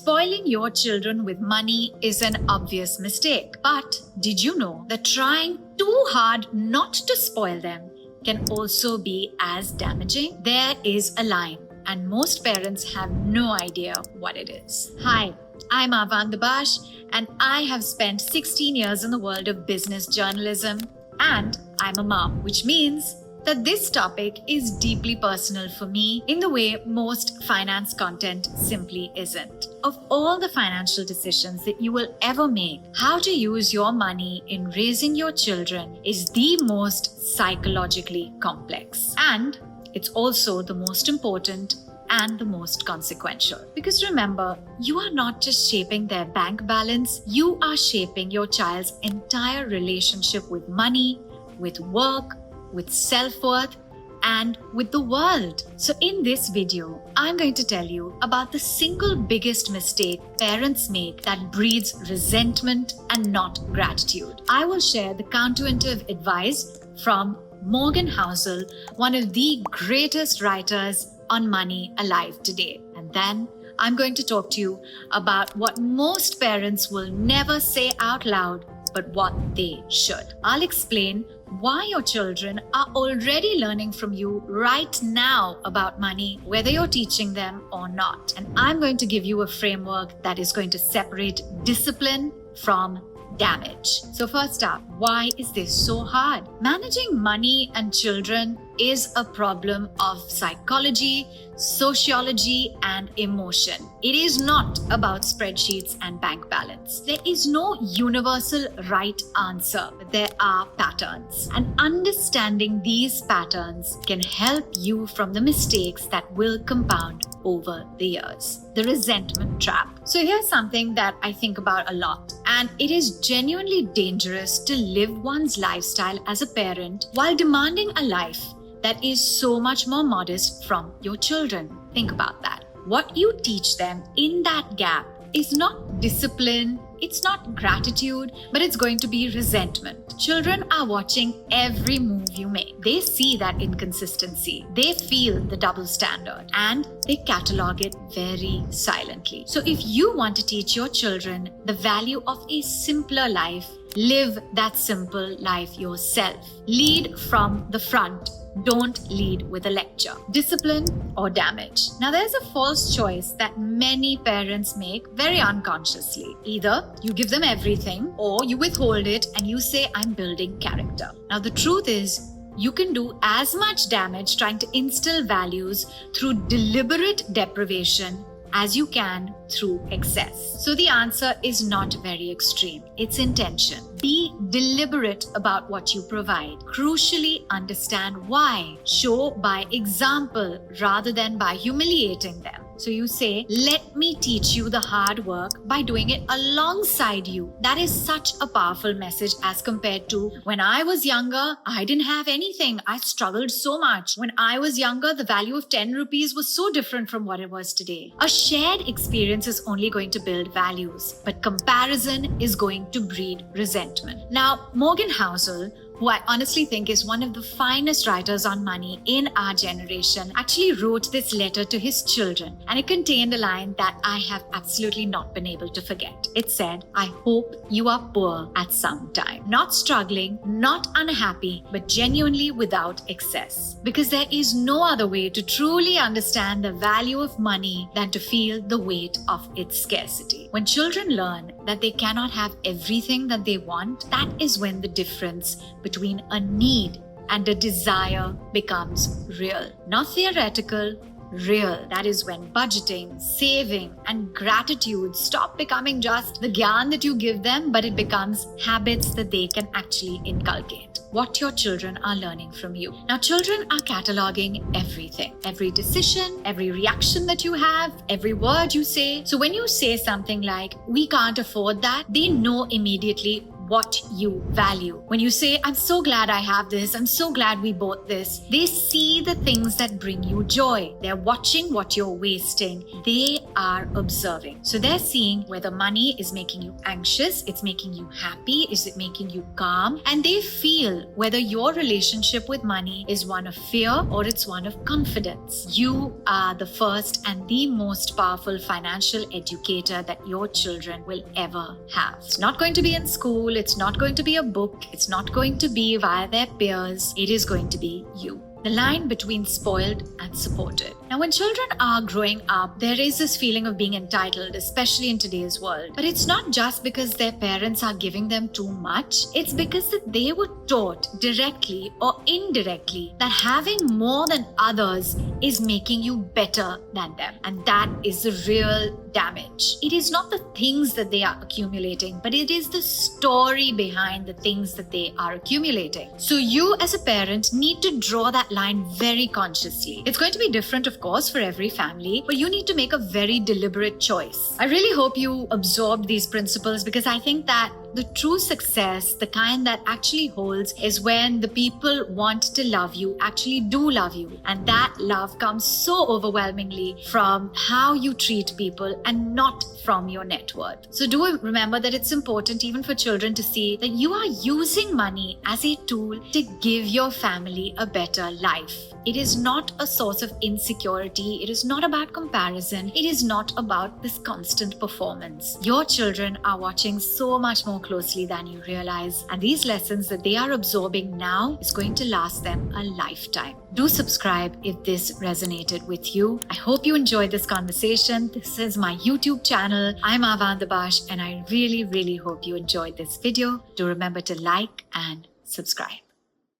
Spoiling your children with money is an obvious mistake. But did you know that trying too hard not to spoil them can also be as damaging? There is a line, and most parents have no idea what it is. Hi, I'm Avan Dabash, and I have spent 16 years in the world of business journalism, and I'm a mom, which means that this topic is deeply personal for me in the way most finance content simply isn't. Of all the financial decisions that you will ever make, how to use your money in raising your children is the most psychologically complex. And it's also the most important and the most consequential. Because remember, you are not just shaping their bank balance, you are shaping your child's entire relationship with money, with work, with self-worth, and with the world. So in this video, I'm going to tell you about the single biggest mistake parents make that breeds resentment and not gratitude. I will share the counterintuitive advice from Morgan Housel, one of the greatest writers on money alive today. And then I'm going to talk to you about what most parents will never say out loud, but what they should. I'll explain why your children are already learning from you right now about money, whether you're teaching them or not. And I'm going to give you a framework that is going to separate discipline from damage. So first up, why is this so hard? Managing money and children is a problem of psychology, sociology, and emotion. It is not about spreadsheets and bank balance. There is no universal right answer, but there are patterns. And understanding these patterns can help you from the mistakes that will compound over the years. The resentment trap. So here's something that I think about a lot, and it is genuinely dangerous to live one's lifestyle as a parent while demanding a life that is so much more modest from your children. Think about that. What you teach them in that gap is not discipline, it's not gratitude, but it's going to be resentment. Children are watching every move you make. They see that inconsistency. They feel the double standard, and they catalog it very silently. So if you want to teach your children the value of a simpler life, live that simple life yourself. Lead from the front. Don't lead with a lecture. Discipline or damage. Now there's a false choice that many parents make very unconsciously. Either you give them everything or you withhold it and you say, I'm building character. Now the truth is, you can do as much damage trying to instill values through deliberate deprivation as you can through excess. So the answer is not very extreme. It's intention. Be deliberate about what you provide. Crucially, understand why. Show by example rather than by humiliating them. So you say, let me teach you the hard work by doing it alongside you. That is such a powerful message as compared to when I was younger, I didn't have anything. I struggled so much. When I was younger, the value of 10 rupees was so different from what it was today. A shared experience is only going to build values, but comparison is going to breed resentment. Now, Morgan Housel, who I honestly think is one of the finest writers on money in our generation, actually wrote this letter to his children, and it contained a line that I have absolutely not been able to forget. It said, I hope you are poor at some time. Not struggling, not unhappy, but genuinely without excess. Because there is no other way to truly understand the value of money than to feel the weight of its scarcity. When children learn that they cannot have everything that they want, that is when the difference between a need and a desire becomes real. Not theoretical, real. That is when budgeting, saving, and gratitude stop becoming just the gyan that you give them, but it becomes habits that they can actually inculcate. What your children are learning from you. Now, children are cataloging everything. Every decision, every reaction that you have, every word you say. So when you say something like, we can't afford that, they know immediately what you value. When you say, I'm so glad I have this, I'm so glad we bought this, they see the things that bring you joy. They're watching what you're wasting. They are observing. So they're seeing whether money is making you anxious, it's making you happy, is it making you calm? And they feel whether your relationship with money is one of fear or it's one of confidence. You are the first and the most powerful financial educator that your children will ever have. It's not going to be in school, it's not going to be a book, it's not going to be via their peers, it is going to be you. The line between spoiled and supported. Now, when children are growing up, there is this feeling of being entitled, especially in today's world. But it's not just because their parents are giving them too much. It's because that they were taught directly or indirectly that having more than others is making you better than them. And that is the real damage. It is not the things that they are accumulating, but it is the story behind the things that they are accumulating. So you as a parent need to draw that line very consciously. It's going to be different, of course, for every family, but you need to make a very deliberate choice. I really hope you absorb these principles because I think that the true success, the kind that actually holds, is when the people want to love you actually do love you. And that love comes so overwhelmingly from how you treat people and not from your net worth. So do remember that it's important even for children to see that you are using money as a tool to give your family a better life. It is not a source of insecurity. It is not about comparison. It is not about this constant performance. Your children are watching so much more closely than you realize. And these lessons that they are absorbing now is going to last them a lifetime. Do subscribe if this resonated with you. I hope you enjoyed this conversation. This is my YouTube channel. I'm Avan Dabash and I really hope you enjoyed this video. Do remember to like and subscribe.